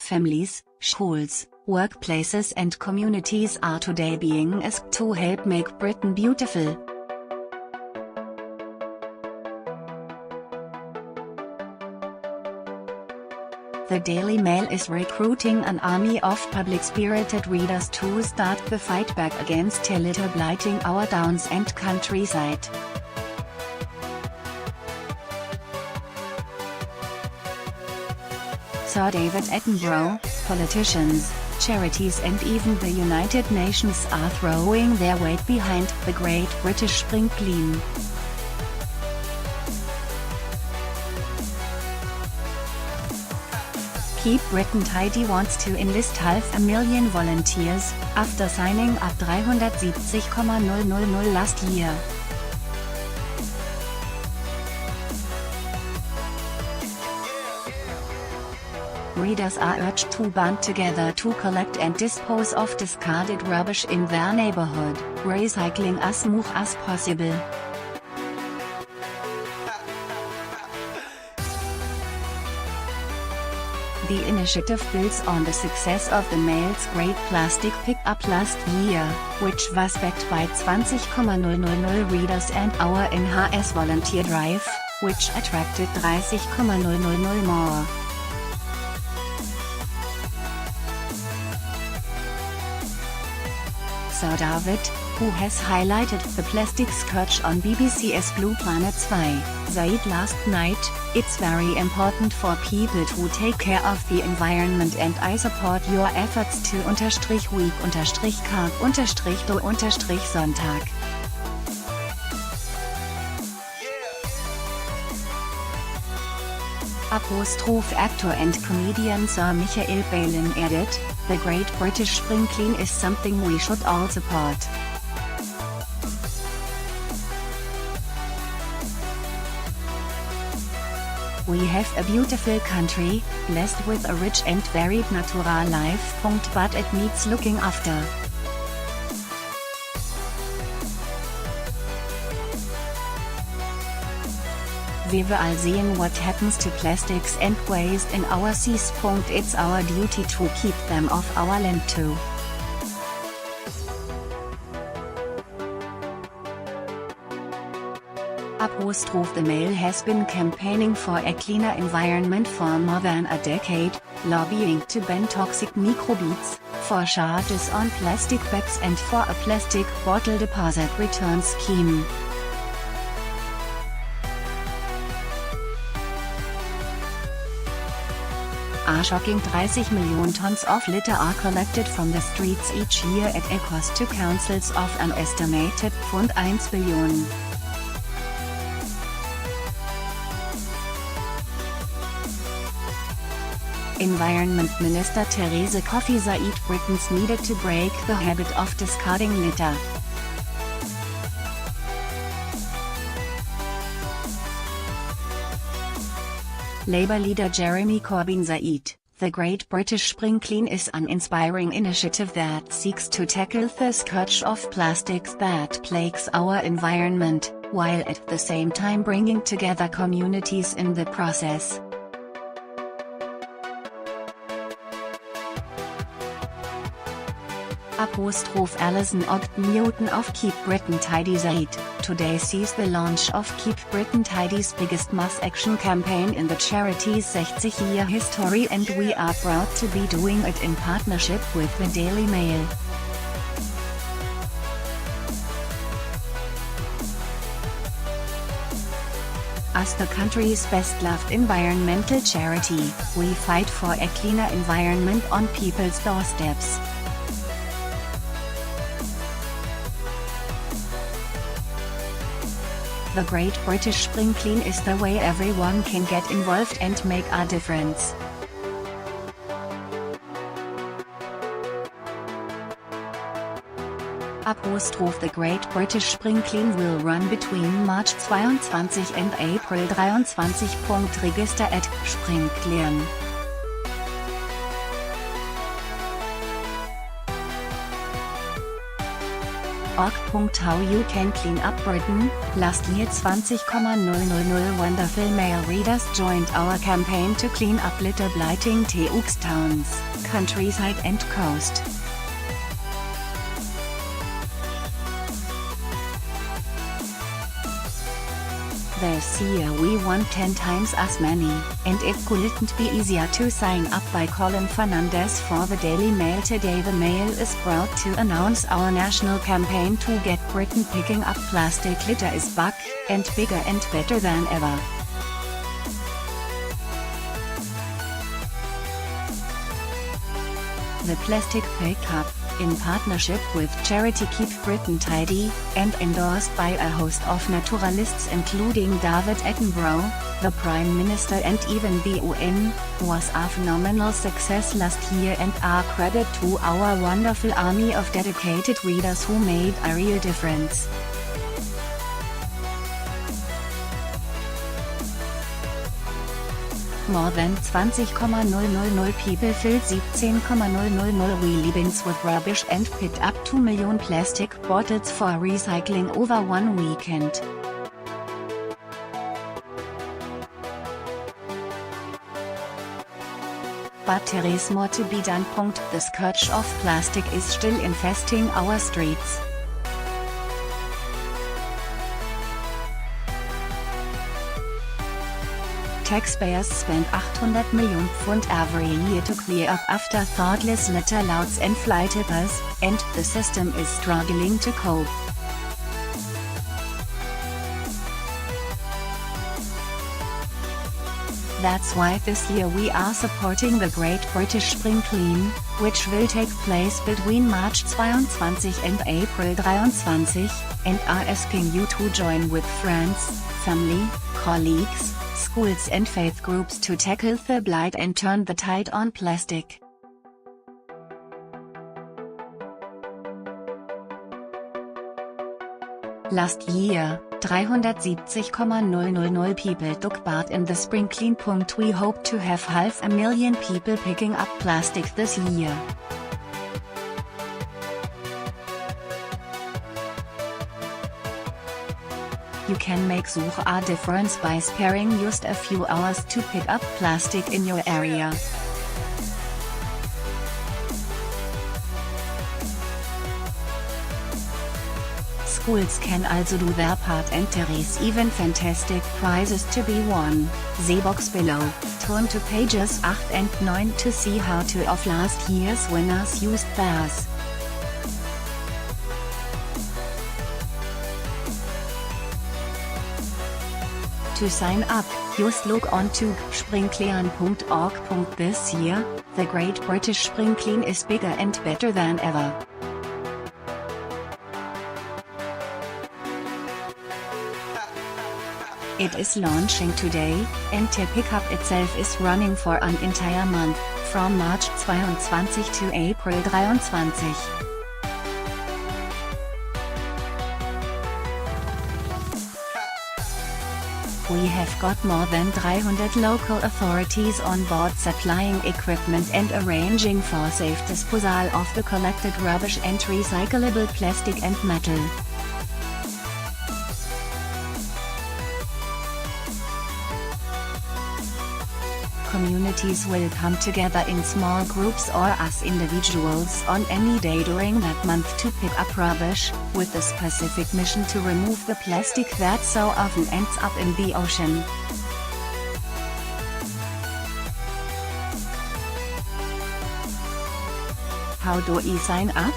families, schools, workplaces and communities are today being asked to help make Britain beautiful. The Daily Mail is recruiting an army of public-spirited readers to start the fight back against litter blighting our downs and countryside. Sir David Attenborough, politicians, charities and even the United Nations are throwing their weight behind the Great British Spring Clean. Keep Britain Tidy wants to enlist 500,000 volunteers, after signing up 370,000 last year. Readers are urged to band together to collect and dispose of discarded rubbish in their neighbourhood, recycling as much as possible. The initiative builds on the success of the Mail's Great Plastic Pickup last year, which was backed by 20,000 readers, and our NHS volunteer drive, which attracted 30,000 more. Sir David, who has highlighted the plastic scourge on BBC's Blue Planet 2, said last night, "It's very important for people to take care of the environment and I support your efforts to _week_carb_do_Sonntag." Actor and comedian Sir Michael Palin added, "The Great British Spring Clean is something we should all support." We have a beautiful country, blessed with a rich and varied natural life.But it needs looking after. We will all seen what happens to plastics and waste in our seas. It's our duty to keep them off our land too. The Mail has been campaigning for a cleaner environment for more than a decade, lobbying to ban toxic microbeads, for charges on plastic bags and for a plastic bottle deposit return scheme. A shocking 30 million tons of litter are collected from the streets each year at a cost to councils of an estimated £1 billion. Environment Minister Therese Coffey said Britons needed to break the habit of discarding litter. Labour leader Jeremy Corbyn said, "The Great British Spring Clean is an inspiring initiative that seeks to tackle the scourge of plastics that plagues our environment, while at the same time bringing together communities in the process." Allison Ogden-Newton of Keep Britain Tidy said, "Today sees the launch of Keep Britain Tidy's biggest mass action campaign in the charity's 60-year history, and we are proud to be doing it in partnership with the Daily Mail." As the country's best-loved environmental charity, we fight for a cleaner environment on people's doorsteps. The Great British Spring Clean is the way everyone can get involved and make a difference. The Great British Spring Clean will run between March 22 and April 23. Register at @springclean. How you can clean up Britain. Last year 20,000 wonderful male readers joined our campaign to clean up litter blighting towns, countryside and coast. This year we won 10 times as many, and it couldn't be easier to sign up By Colin Fernandez for the Daily Mail today. The Mail is proud to announce our national campaign to get Britain picking up plastic litter is back, and bigger and better than ever. The plastic pickup, in partnership with charity Keep Britain Tidy, and endorsed by a host of naturalists including David Attenborough, the Prime Minister and even the UN, was a phenomenal success last year and a credit to our wonderful army of dedicated readers who made a real difference. More than 20,000 people filled 17,000 wheelie bins with rubbish and picked up 2 million plastic bottles for recycling over one weekend. But there is more to be done. The scourge of plastic is still infesting our streets. Taxpayers spend £800 million every year to clear up after thoughtless litter louts and fly tippers, and the system is struggling to cope. That's why this year we are supporting the Great British Spring Clean, which will take place between March 22 and April 23, and are asking you to join with friends, family, colleagues, schools and faith groups to tackle the blight and turn the tide on plastic. Last year, 370,000 people took part in the Spring Clean. We hope to have 500,000 people picking up plastic this year. You can make a difference by sparing just a few hours to pick up plastic in your area. Schools can also do their part, and there is even fantastic prizes to be won. The box below. Turn to pages 8 and 9 to see how two of last year's winners used theirs. To sign up, just log on to springclean.org. This year, the Great British Spring Clean is bigger and better than ever. It is launching today, and the pickup itself is running for an entire month, from March 22 to April 23. We have got more than 300 local authorities on board supplying equipment and arranging for safe disposal of the collected rubbish and recyclable plastic and metal. Communities will come together in small groups or as individuals on any day during that month to pick up rubbish, with the specific mission to remove the plastic that so often ends up in the ocean. How do we sign up?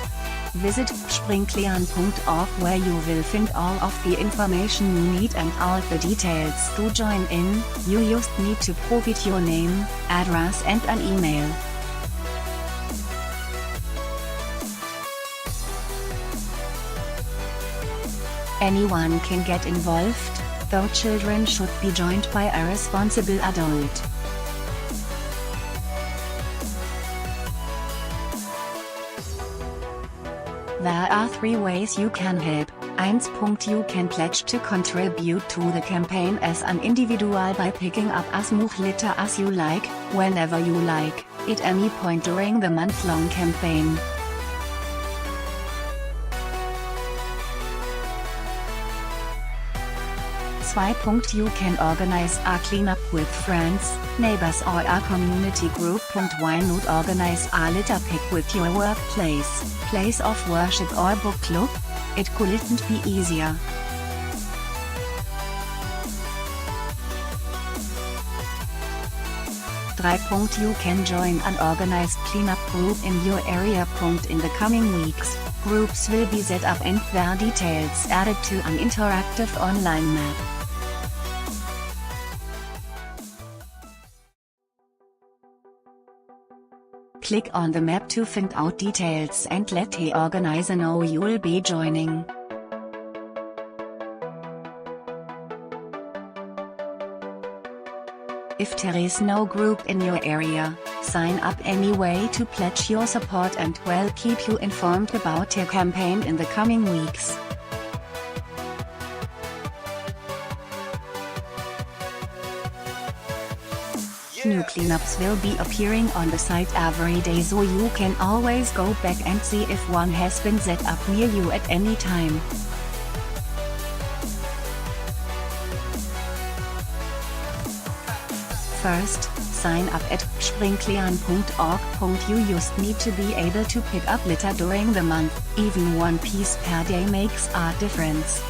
Visit springclean.org, where you will find all of the information you need and all the details to join in. You just need to provide your name, address and an email. Anyone can get involved, though children should be joined by a responsible adult. There are 3 ways you can help. 1. You can pledge to contribute to the campaign as an individual by picking up as much litter as you like, whenever you like, at any point during the month-long campaign. 2. You can organize a cleanup with friends, neighbors or a community group. Why not organize a litter pick with your workplace, place of worship or book club? It couldn't be easier. 3. You can join an organized cleanup group in your area. In the coming weeks, groups will be set up and their details added to an interactive online map. Click on the map to find out details and let the organizer know you'll be joining. If there is no group in your area, sign up anyway to pledge your support and we'll keep you informed about the campaign in the coming weeks. New cleanups will be appearing on the site every day, so you can always go back and see if one has been set up near you at any time. First, sign up at springklean.org. You just need to be able to pick up litter during the month. Even one piece per day makes a difference.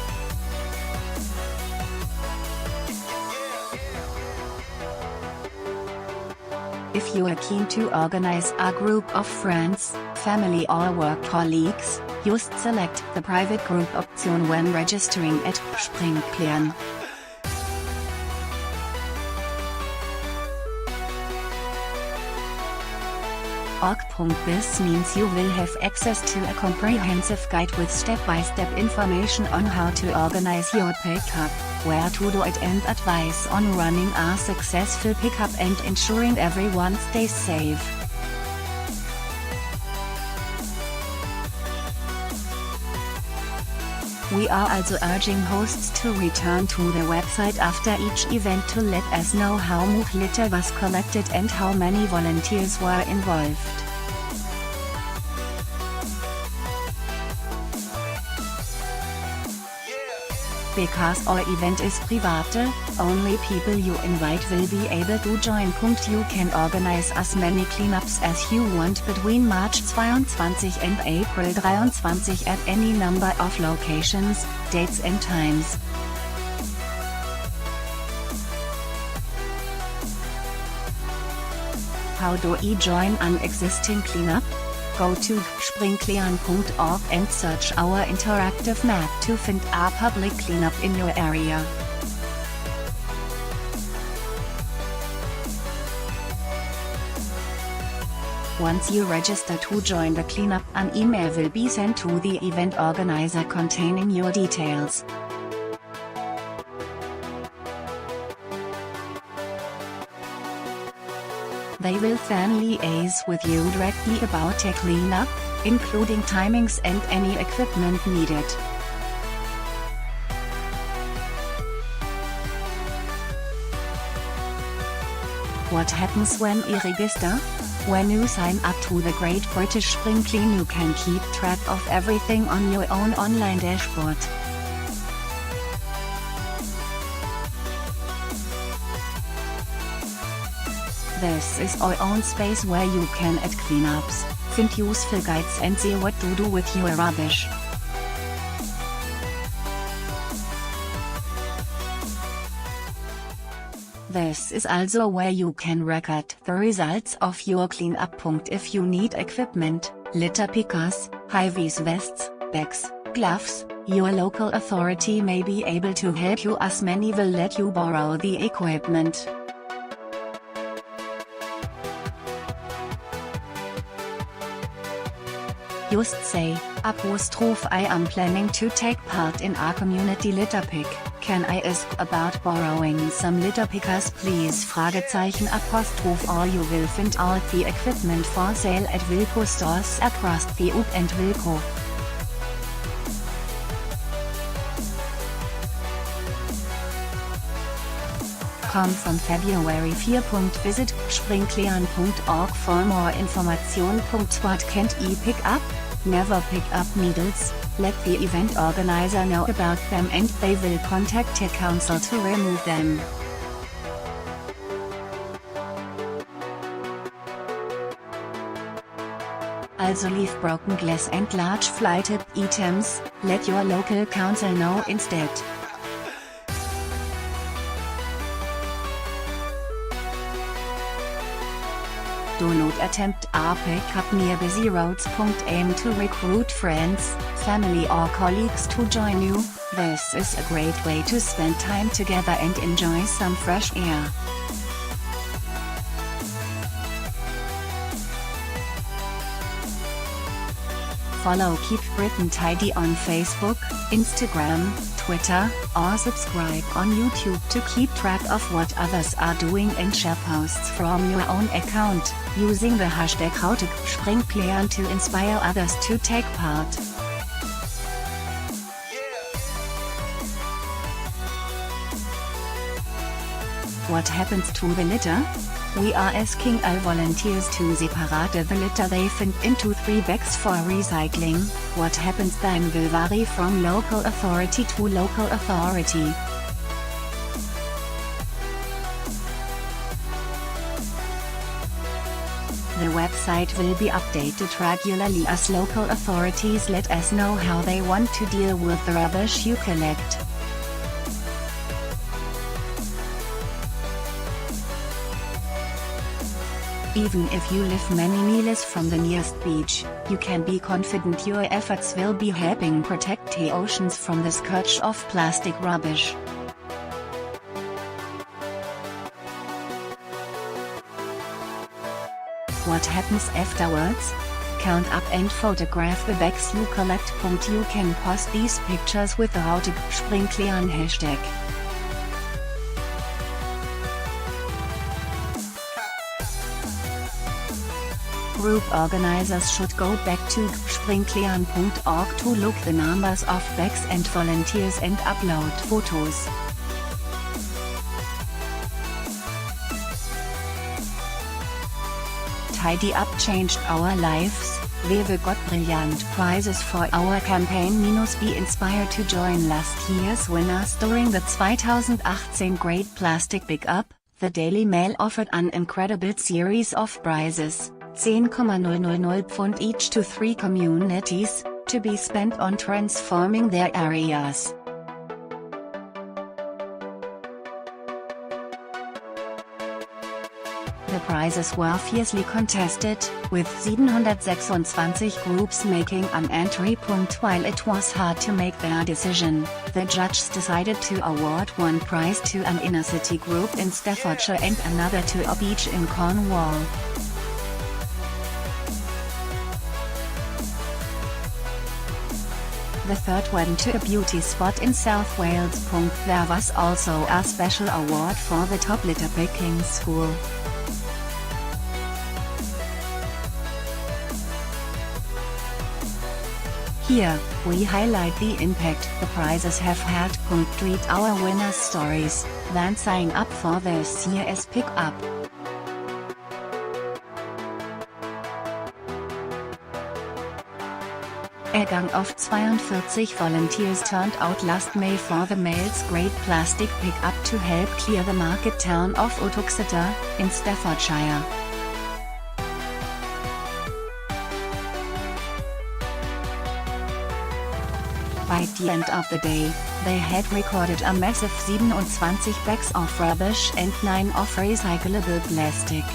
If you are keen to organize a group of friends, family or work colleagues, just select the private group option when registering at springklean. This means you will have access to a comprehensive guide with step-by-step information on how to organize your pickup, where to do it and advice on running a successful pickup and ensuring everyone stays safe. We are also urging hosts to return to the website after each event to let us know how much litter was collected and how many volunteers were involved. Because our event is private, only people you invite will be able to join. You can organize as many cleanups as you want between March 22 and April 23 at any number of locations, dates and times. How do we join an existing cleanup? Go to springklean.org and search our interactive map to find a public cleanup in your area. Once you register to join the cleanup, an email will be sent to the event organizer containing your details. They will then liaise with you directly about the cleanup, including timings and any equipment needed. What happens when you register? When you sign up to the Great British Spring Clean, you can keep track of everything on your own online dashboard. This is our own space where you can add cleanups, find useful guides and see what to do with your rubbish. This is also where you can record the results of your cleanup. If you need equipment, litter pickers, high-vis vests, bags, gloves, your local authority may be able to help you, as many will let you borrow the equipment. Just say, "I am planning to take part in a community litter pick, can I ask about borrowing some litter pickers please?" Or you will find out the equipment for sale at Wilko stores across the UK and Wilko. Come from February 4. Visit springklean.org for more information. What can't pick up? Never pick up needles, let the event organizer know about them and they will contact your council to remove them. Also leave broken glass and large flighted items, let your local council know instead. Do not attempt a pick-up near busy roads. Aim to recruit friends, family or colleagues to join you. This is a great way to spend time together and enjoy some fresh air. Follow Keep Britain Tidy on Facebook, Instagram, Twitter, or subscribe on YouTube to keep track of what others are doing and share posts from your own account, using the hashtag #HowToSpringClean to inspire others to take part. What happens to the litter? We are asking all volunteers to separate the litter they find into 3 bags for recycling. What happens then will vary from local authority to local authority. The website will be updated regularly as local authorities let us know how they want to deal with the rubbish you collect. Even if you live many miles from the nearest beach, you can be confident your efforts will be helping protect the oceans from the scourge of plastic rubbish. What happens afterwards? Count up and photograph the bags you collect. You can post these pictures with the #HowToSpringClean hashtag. Group organizers should go back to springclean.org to look the numbers of bags and volunteers and upload photos. Tidy Up changed our lives. We've got brilliant prizes for our campaign. Be inspired to join last year's winners during the 2018 Great Plastic Pickup. The Daily Mail offered an incredible series of prizes. 10,000 pounds each to 3 communities, to be spent on transforming their areas. The prizes were fiercely contested, with 726 groups making an entry. While it was hard to make their decision, the judges decided to award one prize to an inner-city group in Staffordshire and another to a beach in Cornwall. The third went to a beauty spot in South Wales. There was also a special award for the top litter picking school. Here, we highlight the impact the prizes have had. Read our winners' stories, then sign up for this year's pick-up. A gang of 42 volunteers turned out last May for the Mail's Great Plastic Pickup to help clear the market town of Ogden-Newton, in Staffordshire. By the end of the day, they had recorded a massive 27 bags of rubbish and 9 of recyclable plastic.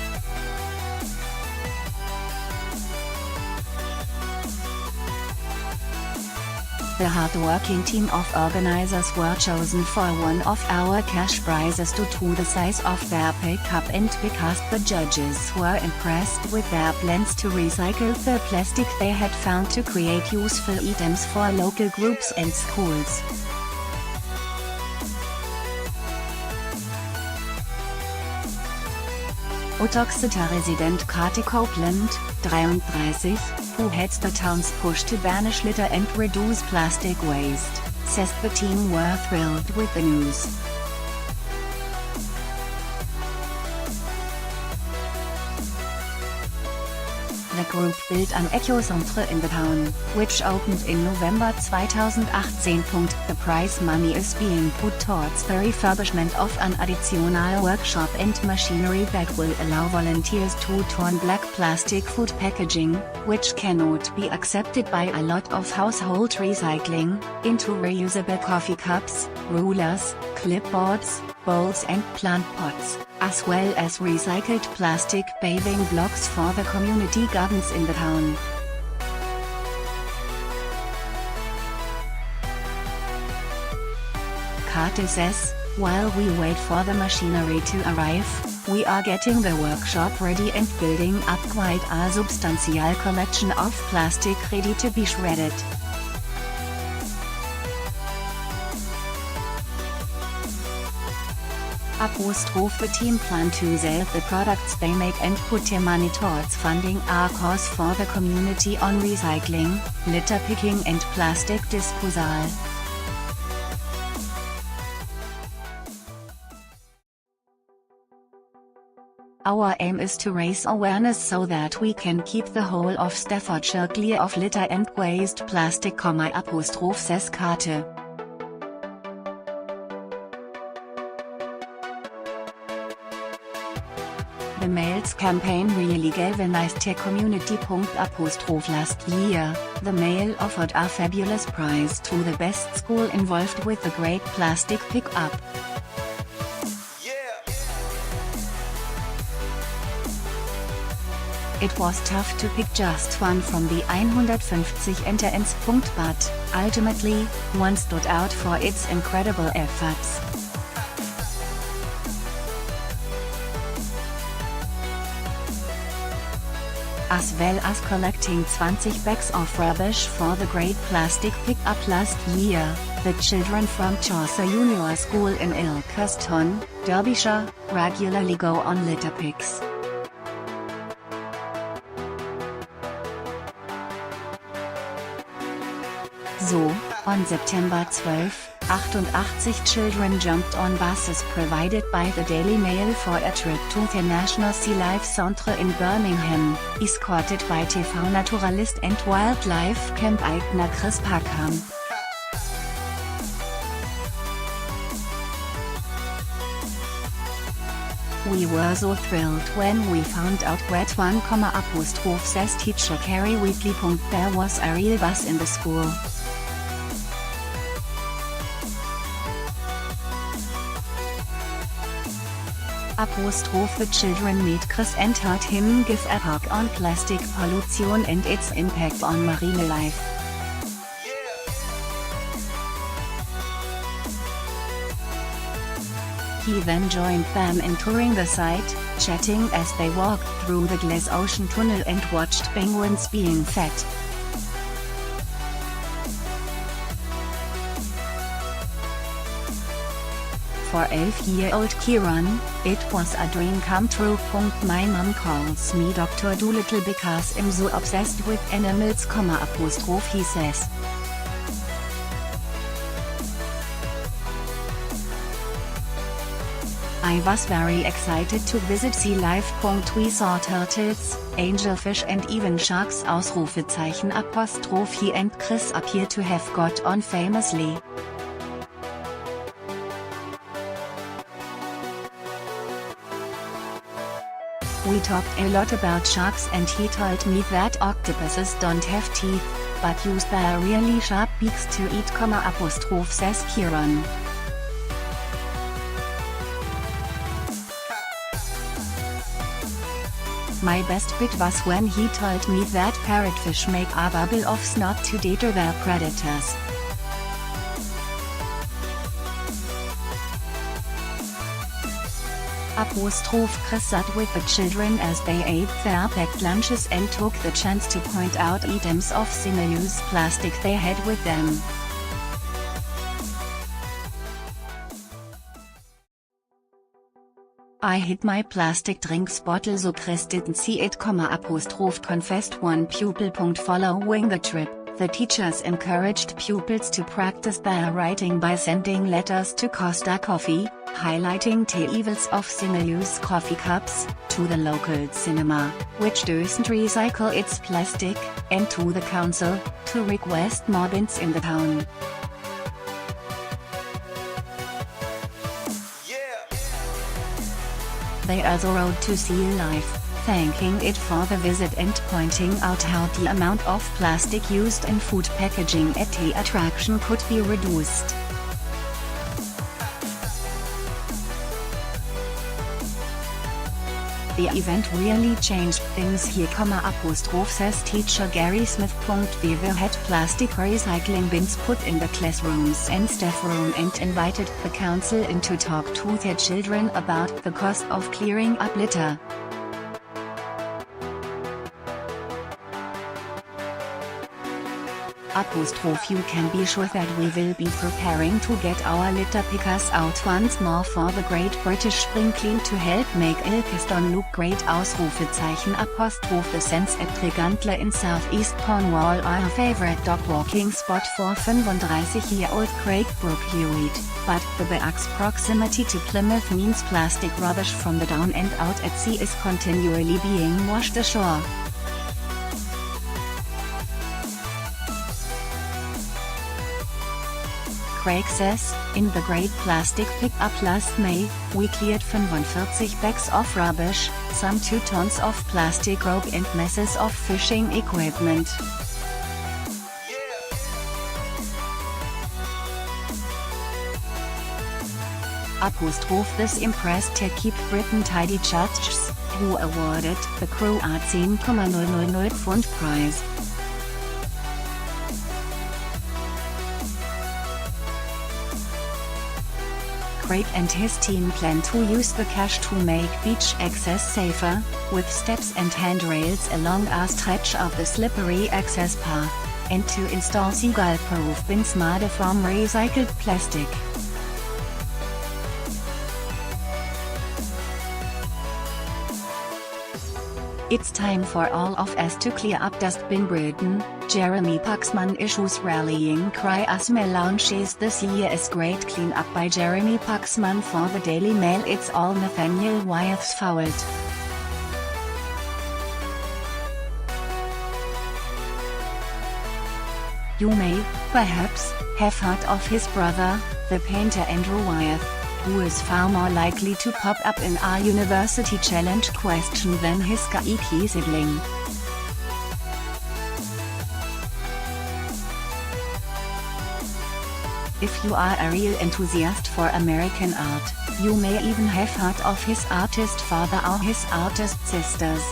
The hard-working team of organizers were chosen for one of our cash prizes due to the size of their pickup and because the judges were impressed with their plans to recycle the plastic they had found to create useful items for local groups and schools. Ogden-Newton resident Kate Copeland, 33, who heads the town's push to banish litter and reduce plastic waste, says the team were thrilled with the news. The group built an eco-centre in the town, which opened in November 2018. The prize money is being put towards the refurbishment of an additional workshop and machinery that will allow volunteers to turn black plastic food packaging, which cannot be accepted by a lot of household recycling, into reusable coffee cups, rulers, clipboards, bowls and plant pots, as well as recycled plastic paving blocks for the community gardens in the town. Carte says, while we wait for the machinery to arrive, we are getting the workshop ready and building up quite a substantial collection of plastic ready to be shredded. The team plan to sell the products they make and put their money towards funding a cause for the community on recycling, litter picking and plastic disposal. Our aim is to raise awareness so that we can keep the whole of Staffordshire clear of litter and waste plastic, says Kate. The Mails campaign really galvanized the community. Last year, the Mail offered a fabulous prize to the best school involved with the great plastic pick-up. It was tough to pick just one from the 150 entrants. But, ultimately, one stood out for its incredible efforts. As well as collecting 20 bags of rubbish for the great plastic pick-up last year, the children from Chaucer Junior School in Ilkeston, Derbyshire, regularly go on litter picks. So, on September 12, 88 children jumped on buses provided by the Daily Mail for a trip to the National Sea Life Centre in Birmingham, escorted by TV naturalist and wildlife camp Eigner Chris Packham. We were so thrilled when we found out that says teacher Carrie Wheatley. There was a real buzz in the school. The children meet Chris and heard him give a talk on plastic pollution and its impact on marine life. He then joined them in touring the site, chatting as they walked through the Glass Ocean Tunnel and watched penguins being fed. For 11-year-old Kieran, it was a dream come true. My mom calls me Dr. Dolittle because I'm so obsessed with animals, he says. I was very excited to visit sea life. We saw turtles, angelfish and even sharks! And Chris appeared to have got on famously. We talked a lot about sharks and he told me that octopuses don't have teeth, but use their really sharp beaks to eat, says Kieran. My best bit was when he told me that parrotfish make a bubble of snot to deter their predators. Chris sat with the children as they ate their packed lunches and took the chance to point out items of single-use plastic they had with them. I hid my plastic drinks bottle so Chris didn't see it, confessed one pupil. Following the trip, the teachers encouraged pupils to practice their writing by sending letters to Costa Coffee, highlighting the evils of single-use coffee cups, to the local cinema, which doesn't recycle its plastic, and to the council, to request more bins in the town. They also wrote to Sea Life, thanking it for the visit and pointing out how the amount of plastic used in food packaging at the attraction could be reduced. The event really changed things here, says teacher Gary Smith. We had plastic recycling bins put in the classrooms and staff room and invited the council in to talk to their children about the cost of clearing up litter. You can be sure that we will be preparing to get our litter pickers out once more for the Great British Spring Clean to help make Ilkeston look great! The Sense at Tregantle in southeast Cornwall, our favorite dog walking spot for 35-year-old Craig Brooke Hewitt, but the Beax's proximity to Plymouth means plastic rubbish from the down and out at sea is continually being washed ashore. Craig says, in the Great Plastic Pickup last May, we cleared 45 bags of rubbish, some 2 tons of plastic rope and masses of fishing equipment. This impressed the Keep Britain Tidy judges, who awarded the crew a 10,000 £. Prize. Craig and his team plan to use the cash to make beach access safer, with steps and handrails along a stretch of the slippery access path, and to install seagull-proof bins made from recycled plastic. It's time for all of us to clear up dustbin Britain, Jeremy Paxman issues rallying cry as Mail launches This Year is Great Clean Up by Jeremy Paxman for the Daily Mail. It's all Nathaniel Wyeth's fault. You may, perhaps, have heard of his brother, the painter Andrew Wyeth, who is far more likely to pop up in our University Challenge question than his geeky sibling. If you are a real enthusiast for American art, you may even have heard of his artist father or his artist sisters.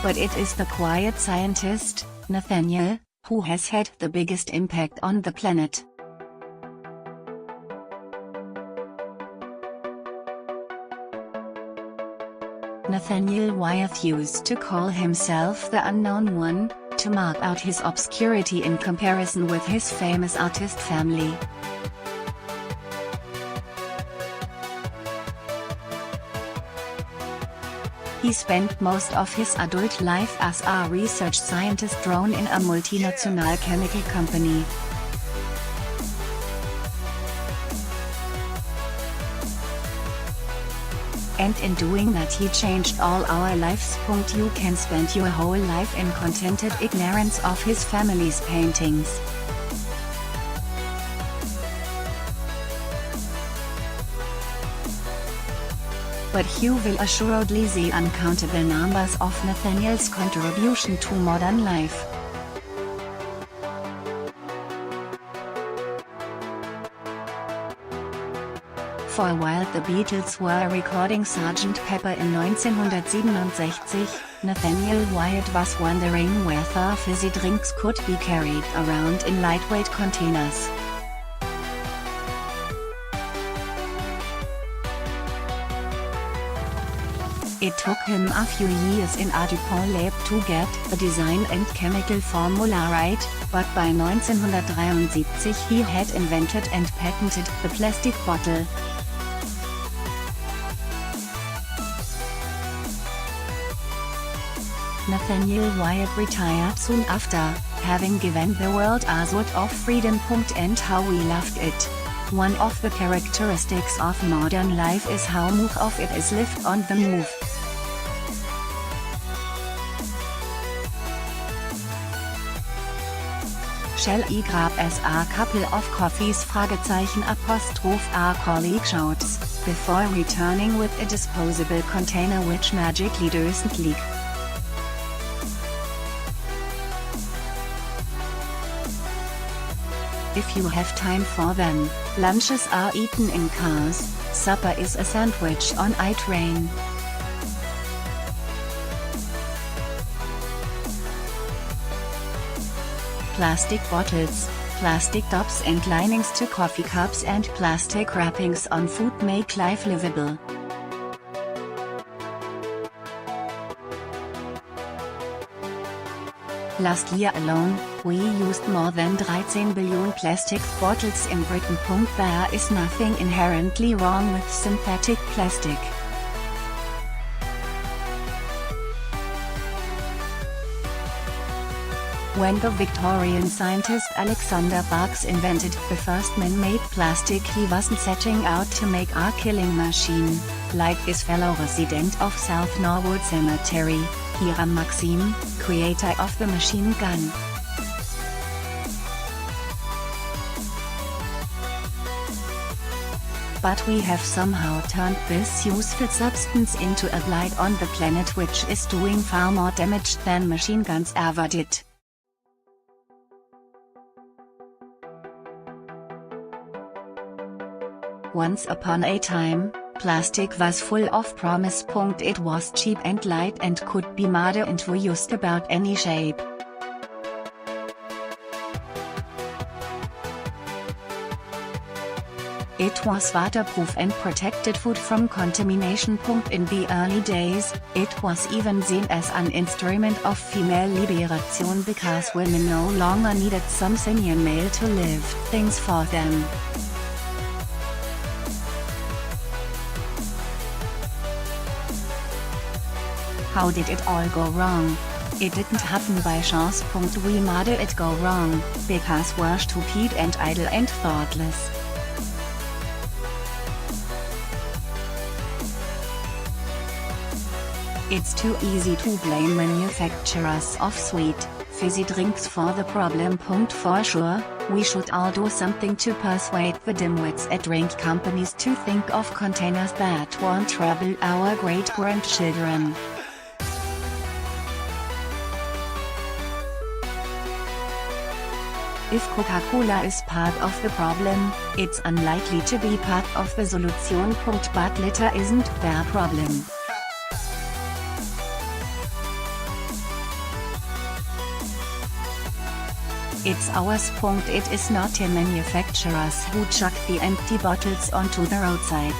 But it is the quiet scientist, Nathaniel, who has had the biggest impact on the planet. Nathaniel Wyeth used to call himself the Unknown One, to mark out his obscurity in comparison with his famous artist family. He spent most of his adult life as a research scientist drone in a multinational chemical company. And in doing that he changed all our lives. You can spend your whole life in contented ignorance of his family's paintings. But you will assuredly see uncountable numbers of Nathaniel's contribution to modern life. For a while the Beatles were recording Sgt. Pepper in 1967, Nathaniel Wyeth was wondering whether fizzy drinks could be carried around in lightweight containers. It took him a few years in a DuPont lab to get the design and chemical formula right, but by 1973 he had invented and patented the plastic bottle. Nathaniel Wyeth retired soon after, having given the world a sort of freedom. And how we loved it. One of the characteristics of modern life is how much of it is lived on the move. Shall I grab as a couple of coffees? !A colleague shouts, before returning with a disposable container which magically doesn't leak. If you have time for them, lunches are eaten in cars, supper is a sandwich on a train. Plastic bottles, plastic tops and linings to coffee cups and plastic wrappings on food make life livable. Last year alone, we used more than 13 billion plastic bottles in Britain. There is nothing inherently wrong with synthetic plastic. When the Victorian scientist Alexander Barks invented the first man-made plastic, he wasn't setting out to make a killing machine, like his fellow resident of South Norwood Cemetery, Hiram Maxim, creator of the machine gun. But we have somehow turned this useful substance into a blight on the planet which is doing far more damage than machine guns ever did. Once upon a time, plastic was full of promise. It was cheap and light and could be made into just about any shape. It was waterproof and protected food from contamination. In the early days, it was even seen as an instrument of female liberation because women no longer needed some senior male to live things for them. How did it all go wrong? It didn't happen by chance. We made it go wrong, because we're stupid and idle and thoughtless. It's too easy to blame manufacturers of sweet, fizzy drinks for the problem. For sure, we should all do something to persuade the dimwits at drink companies to think of containers that won't trouble our great-grandchildren. If Coca-Cola is part of the problem, it's unlikely to be part of the solution. But litter isn't their problem. It's ours. It is not the manufacturers who chuck the empty bottles onto the roadside.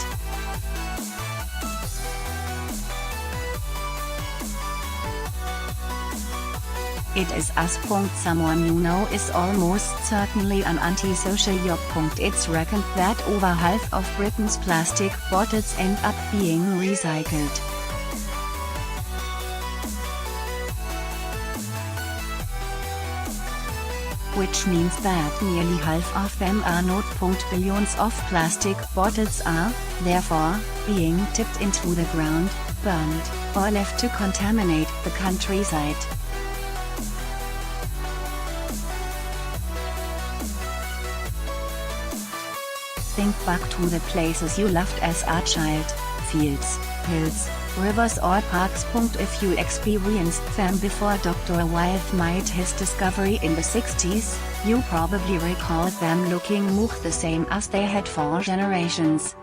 It is us. Someone you know is almost certainly an antisocial yob. It's reckoned that over half of Britain's plastic bottles end up being recycled. Which means that nearly half of them are not. Billions of plastic bottles are, therefore, being tipped into the ground, burned, or left to contaminate the countryside. Think back to the places you loved as a child, fields, hills, rivers or parks. If you experienced them before Dr. Wilde made his discovery in the 60s, you probably recall them looking much the same as they had for generations.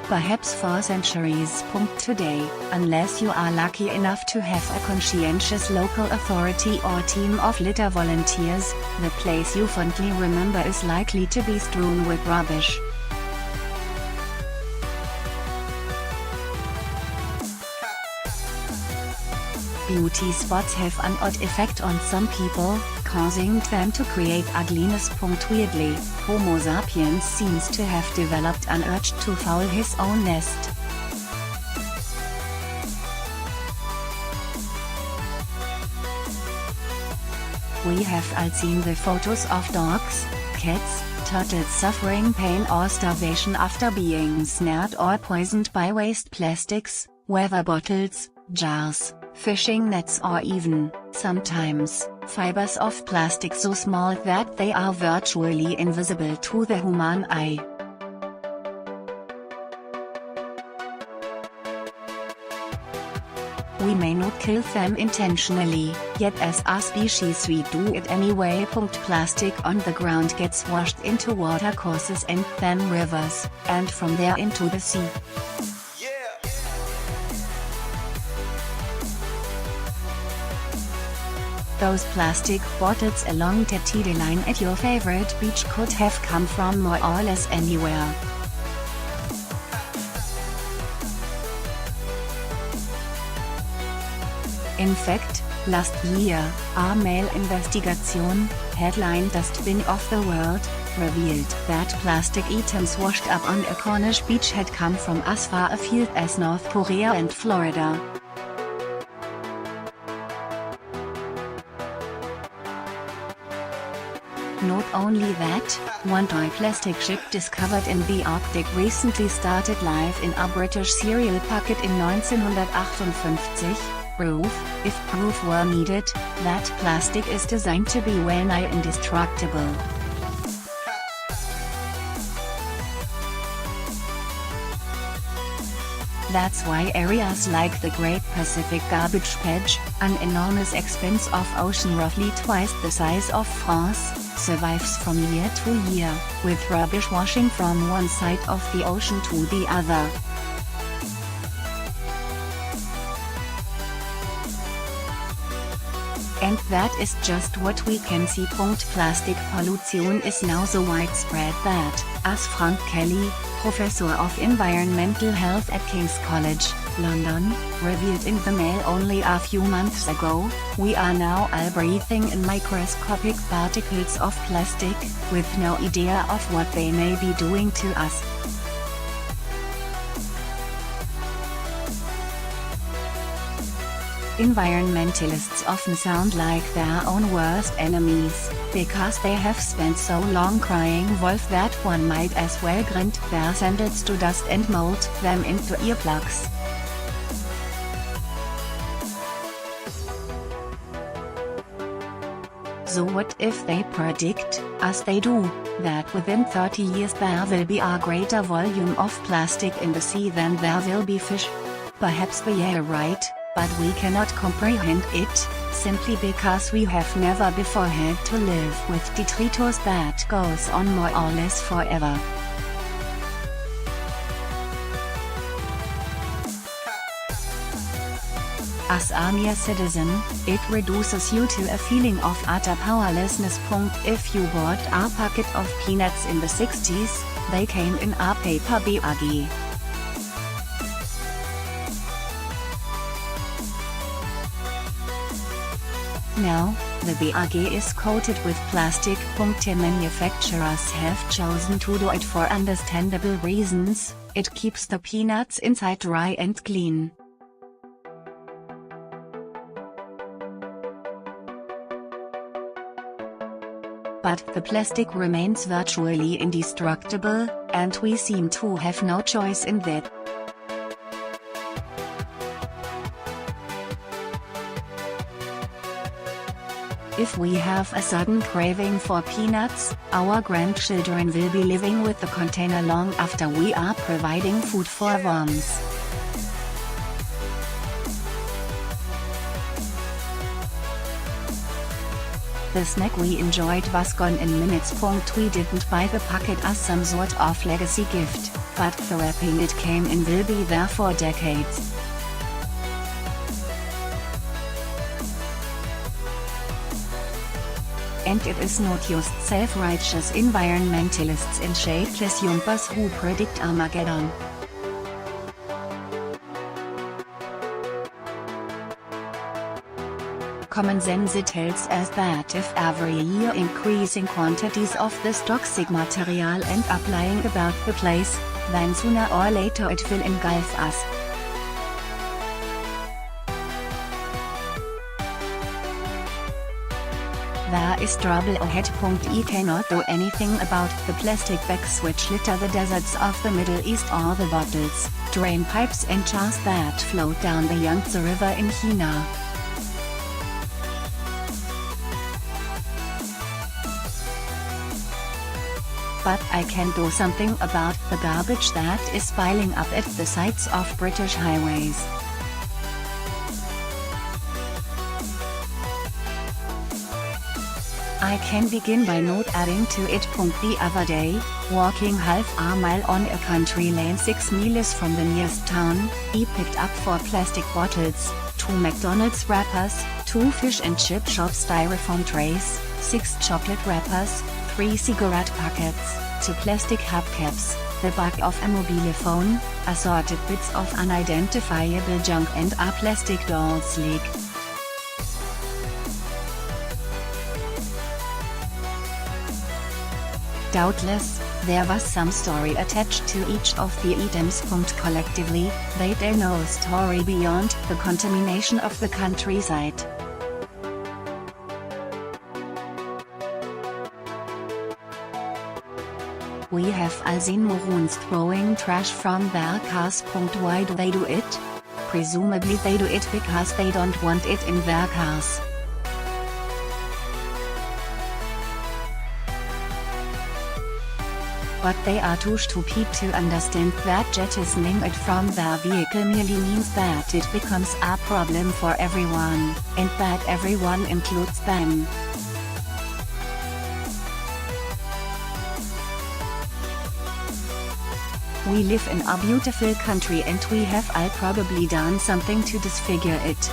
Perhaps for centuries. Today, unless you are lucky enough to have a conscientious local authority or team of litter volunteers, the place you fondly remember is likely to be strewn with rubbish. Beauty spots have an odd effect on some people, causing them to create ugliness. Weirdly, Homo sapiens seems to have developed an urge to foul his own nest. we have all seen the photos of dogs, cats, turtles suffering pain or starvation after being snared or poisoned by waste plastics, water bottles, jars, fishing nets or even, sometimes, fibers of plastic so small that they are virtually invisible to the human eye. We may not kill them intentionally, yet as a species we do it anyway. Plastic on the ground gets washed into water courses and then rivers, and from there into the sea. Those plastic bottles along the line at your favorite beach could have come from more or less anywhere. In fact, last year, a Mail investigation, headlined Dustbin of the World, revealed that plastic items washed up on a Cornish beach had come from as far afield as North Korea and Florida. Not only that, one toy plastic ship discovered in the Arctic recently started life in a British cereal packet in 1958. Proof, if proof were needed, that plastic is designed to be well-nigh indestructible. That's why areas like the Great Pacific Garbage Patch, an enormous expanse of ocean roughly twice the size of France, survives from year to year, with rubbish washing from one side of the ocean to the other. And that is just what we can see. Plastic pollution is now so widespread that, as Frank Kelly, Professor of Environmental Health at King's College, London, revealed in the Mail only a few months ago, we are now all breathing in microscopic particles of plastic, with no idea of what they may be doing to us. Environmentalists often sound like their own worst enemies, because they have spent so long crying wolf that one might as well grind their sandals to dust and mold them into earplugs. So what if they predict, as they do, that within 30 years there will be a greater volume of plastic in the sea than there will be fish? Perhaps they are right, but we cannot comprehend it, simply because we have never before had to live with detritus that goes on more or less forever. As a mere citizen, it reduces you to a feeling of utter powerlessness. If you bought a packet of peanuts in the 60s, they came in a paper bag. Now, the bag is coated with plastic. The manufacturers have chosen to do it for understandable reasons. It keeps the peanuts inside dry and clean. But the plastic remains virtually indestructible, and we seem to have no choice in that. If we have a sudden craving for peanuts, our grandchildren will be living with the container long after we are providing food for worms. The snack we enjoyed was gone in minutes. We didn't buy the packet as some sort of legacy gift, but the wrapping it came in will be there for decades. And it is not just self-righteous environmentalists and shapeless jumpers who predict Armageddon. Common sense tells us that if every year increasing quantities of this toxic material end up lying about the place, then sooner or later it will engulf us. is trouble ahead. I cannot do anything about the plastic bags which litter the deserts of the Middle East or the bottles, drain pipes and jars that float down the Yangtze River in China. But I can do something about the garbage that is piling up at the sides of British highways. I can begin by not adding to it. The other day, walking half a mile on a country lane 6 miles from the nearest town, I picked up 4 plastic bottles, 2 McDonald's wrappers, 2 fish and chip shop styrofoam trays, 6 chocolate wrappers, 3 cigarette packets, 2 plastic hubcaps, the back of a mobile phone, assorted bits of unidentifiable junk and a plastic doll's leg. Doubtless, there was some story attached to each of the items. Collectively, they tell no story beyond the contamination of the countryside. We have all seen Morons throwing trash from their cars. Why do they do it? Presumably they do it because they don't want it in their cars. But they are too stupid to understand that jettisoning it from their vehicle merely means that it becomes a problem for everyone, and that everyone includes them. We live in a beautiful country and we have all probably done something to disfigure it.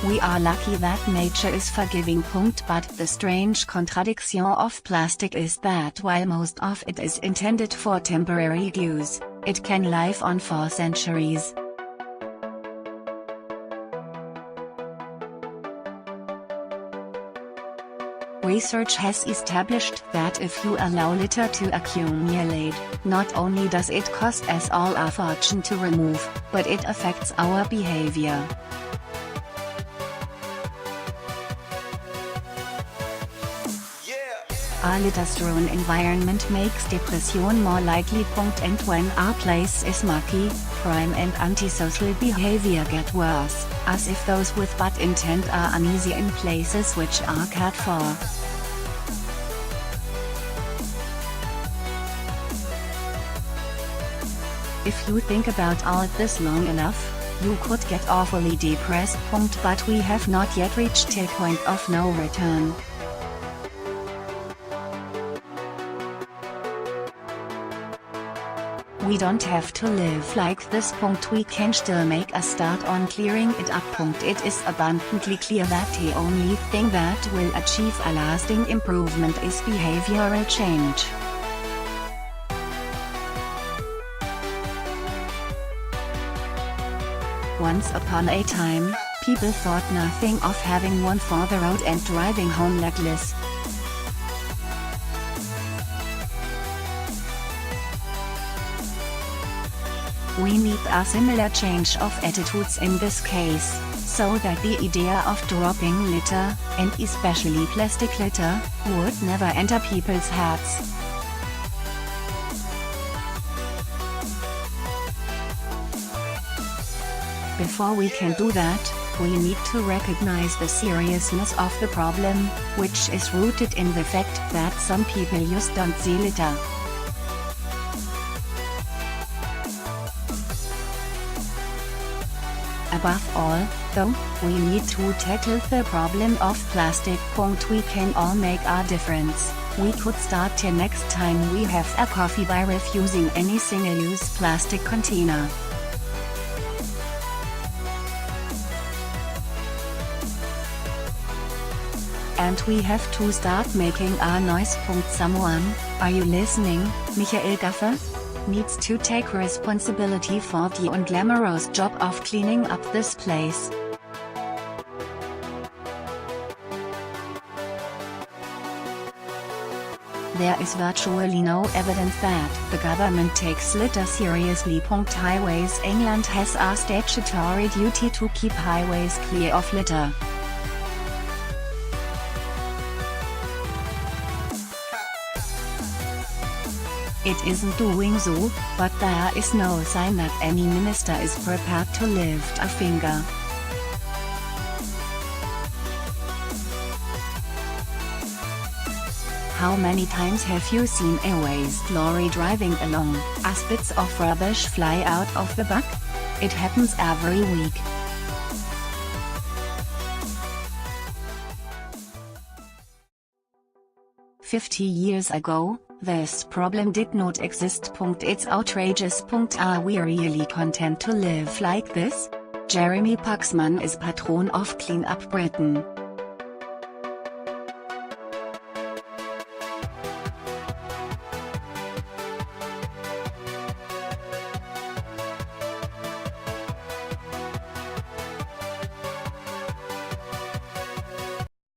We are lucky that nature is forgiving. But the strange contradiction of plastic is that while most of it is intended for temporary use, it can live on for centuries. Research has established that if you allow litter to accumulate, not only does it cost us all a fortune to remove, but it affects our behavior. A litter-strewn environment makes depression more likely. And when a place is mucky, crime and antisocial behavior get worse, as if those with bad intent are uneasy in places which are cared for. If you think about all this long enough, you could get awfully depressed. But we have not yet reached a point of no return. We don't have to live like this. We can still make a start on clearing it up. It is abundantly clear that the only thing that will achieve a lasting improvement is behavioral change. Once upon a time, people thought nothing of having one for the road and driving home legless. We need a similar change of attitudes in this case, so that the idea of dropping litter, and especially plastic litter, would never enter people's heads. Before we can do that, we need to recognize the seriousness of the problem, which is rooted in the fact that some people just don't see litter. Above all, though, we need to tackle the problem of plastic. We can all make a difference. We could start next time we have a coffee by refusing any single-use plastic container. And we have to start making a noise. Someone, are you listening, Michael Gaffer? Needs to take responsibility for the unglamorous job of cleaning up this place. There is virtually no evidence that the government takes litter seriously. Highways England has a statutory duty to keep highways clear of litter. It isn't doing so, but there is no sign that any minister is prepared to lift a finger. How many times have you seen a waste lorry driving along, as bits of rubbish fly out of the back? It happens every week. "50 years ago, this problem did not exist. It's outrageous. Are we really content to live like this?" Jeremy Paxman is patron of Clean Up Britain.